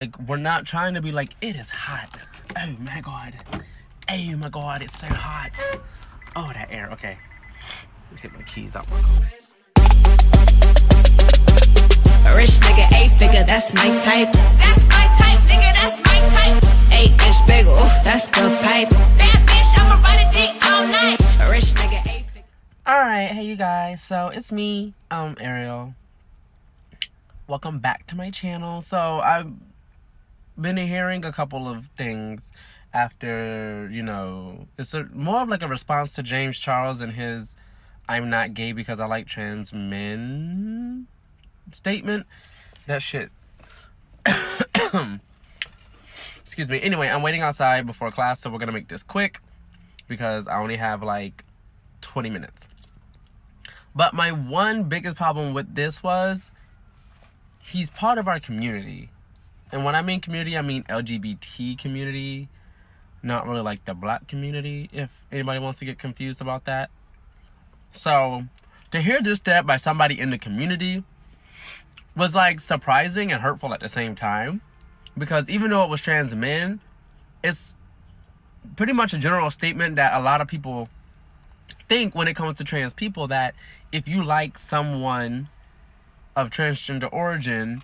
Like, we're not trying to be like, it is hot. Oh my god. Oh my god, it's so hot. Oh, that air. Okay. Take my keys out. A rich nigga, 8-figure, that's my type. That's my type, nigga, that's my type. 8-inch bagel, that's the pipe. That bitch, I'ma ride a dick all night. A rich nigga, 8-figure. Alright, hey you guys. So, it's me, Arielle. Welcome back to my channel. So, I've been hearing a couple of things after, it's more of like a response to James Charles and his "I'm not gay because I like trans men" statement. That shit. Excuse me. Anyway, I'm waiting outside before class, so we're gonna make this quick because I only have like 20 minutes. But my one biggest problem with this was he's part of our community. And when I mean community, I mean LGBT community, not really like the black community, if anybody wants to get confused about that. So, to hear this step by somebody in the community was like surprising and hurtful at the same time. Because even though it was trans men, it's pretty much a general statement that a lot of people think when it comes to trans people, that if you like someone of transgender origin,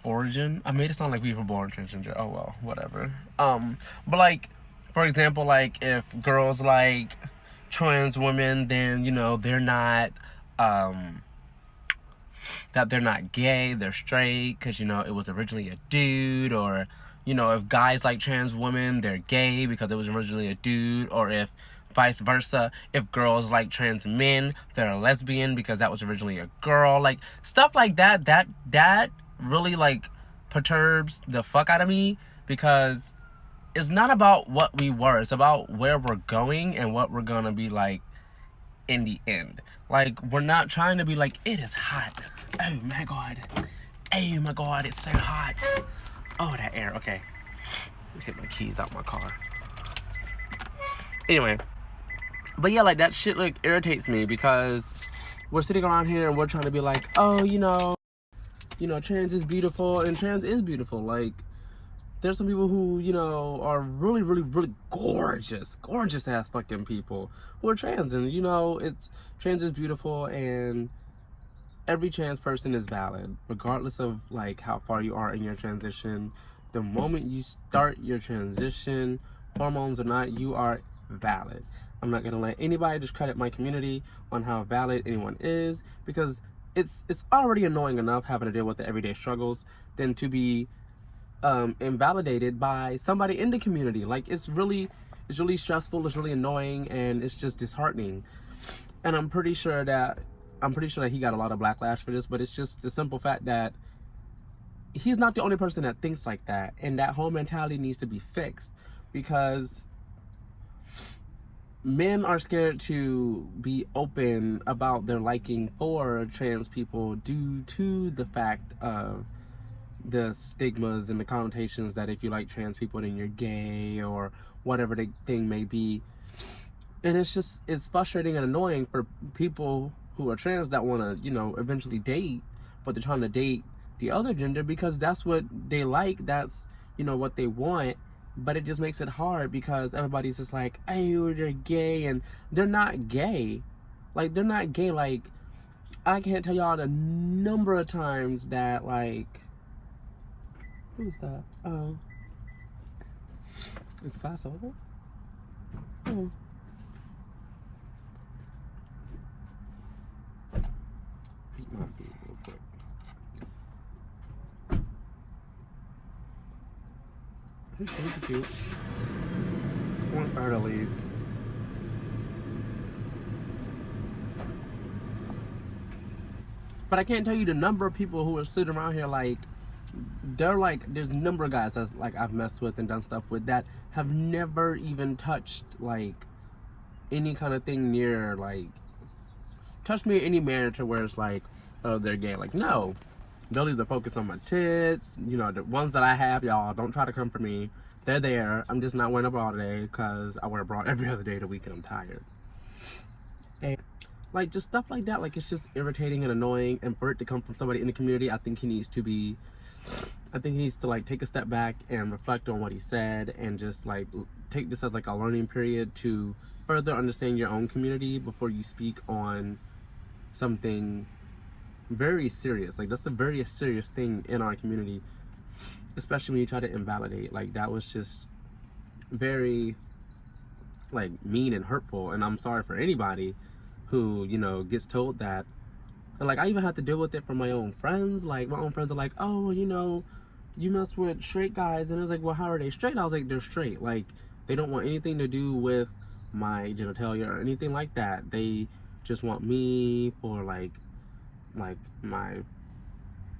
I made it sound like we were born transgender. Oh well, whatever. But like, for example, like if girls like trans women, then they're not that they're not gay, they're straight because it was originally a dude. Or if guys like trans women, they're gay because it was originally a dude. Or if vice versa, if girls like trans men, they're a lesbian because that was originally a girl. Like stuff like that really like perturbs the fuck out of me, because it's not about what we were, it's about where we're going and what we're gonna be like in the end. Like, we're not trying to be like, it is hot. Oh my god. Oh my god, it's so hot. Oh, that air. Okay. Take my keys out my car. Anyway. But yeah, like that shit like irritates me, because we're sitting around here and we're trying to be like, oh, trans is beautiful, and trans is beautiful. Like, there's some people who, are really, really, really gorgeous ass fucking people who are trans, and trans is beautiful, and every trans person is valid, regardless of like how far you are in your transition. The moment you start your transition, hormones or not, you are valid. I'm not gonna let anybody discredit my community on how valid anyone is, because it's already annoying enough having to deal with the everyday struggles than to be invalidated by somebody in the community. Like, it's really stressful, it's really annoying, and it's just disheartening. And I'm pretty sure that he got a lot of backlash for this, but it's just the simple fact that he's not the only person that thinks like that, and that whole mentality needs to be fixed, because men are scared to be open about their liking for trans people due to the fact of the stigmas and the connotations that if you like trans people, then you're gay, or whatever the thing may be. And it's frustrating and annoying for people who are trans that want to, eventually date, but they're trying to date the other gender because that's what they like, that's, what they want. But it just makes it hard because everybody's just like, oh, they're gay, and they're not gay. Like, they're not gay. Like, I can't tell y'all the number of times that, like, who's that? Oh. Is class over? Oh. Eat my food real quick. He's cute. I want her to leave. But I can't tell you the number of people who are sitting around here like, they're like, there's a number of guys that like I've messed with and done stuff with that have never even touched like any kind of thing near like touched me in any manner to where it's like, oh, they're gay. Like, no. They'll either focus on my tits, the ones that I have, y'all, don't try to come for me. They're there. I'm just not wearing a bra today because I wear a bra every other day of the week and I'm tired. And like, just stuff like that, like, it's just irritating and annoying. And for it to come from somebody in the community, I think he needs to be I think he needs to like take a step back and reflect on what he said, and just like take this as like a learning period to further understand your own community before you speak on something very serious. Like, that's a very serious thing in our community, especially when you try to invalidate. Like, that was just very like mean and hurtful, and I'm sorry for anybody who, you know, gets told that. And like, I even had to deal with it from my own friends. Like, my own friends are like, oh, you know, you mess with straight guys. And it was like, well, how are they straight? I was like, they're straight. Like, they don't want anything to do with my genitalia or anything like that. They just want me for like my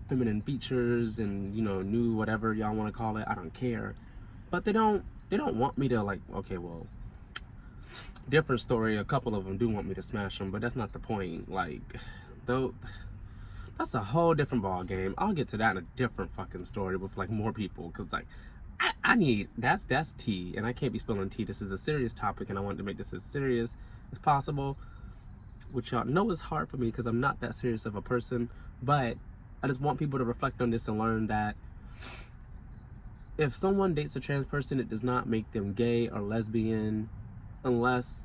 feminine features and, you know, new whatever y'all want to call it. I don't care. But they don't want me to, like, okay, well, different story. A couple of them do want me to smash them, but that's not the point. Like, though, that's a whole different ball game. I'll get to that in a different fucking story with like more people, because like I need, that's tea, and I can't be spilling tea. This is a serious topic, and I wanted to make this as serious as possible, which y'all know is hard for me because I'm not that serious of a person. But I just want people to reflect on this and learn that if someone dates a trans person, it does not make them gay or lesbian, unless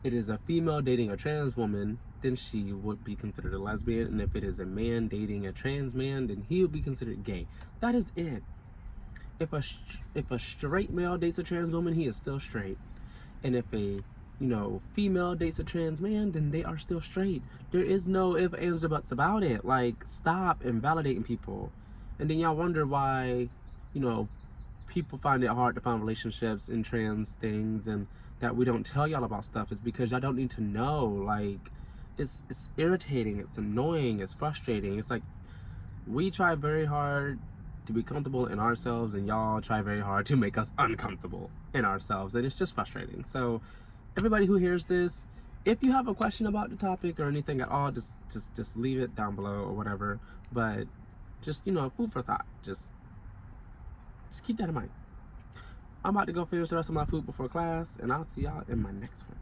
it is a female dating a trans woman, then she would be considered a lesbian. And if it is a man dating a trans man, then he would be considered gay. That is it. If a straight male dates a trans woman, he is still straight. And if a, you know, female dates a trans man, then they are still straight. There is no ifs, ands, or buts about it. Like, stop invalidating people. And then y'all wonder why, you know, people find it hard to find relationships in trans things, and that we don't tell y'all about stuff. Is because y'all don't need to know. Like, it's irritating, it's annoying, it's frustrating. It's like, we try very hard to be comfortable in ourselves, and y'all try very hard to make us uncomfortable in ourselves, and it's just frustrating. So everybody who hears this, if you have a question about the topic or anything at all, just leave it down below or whatever. But just, you know, food for thought. Just keep that in mind. I'm about to go finish the rest of my food before class, and I'll see y'all in my next one.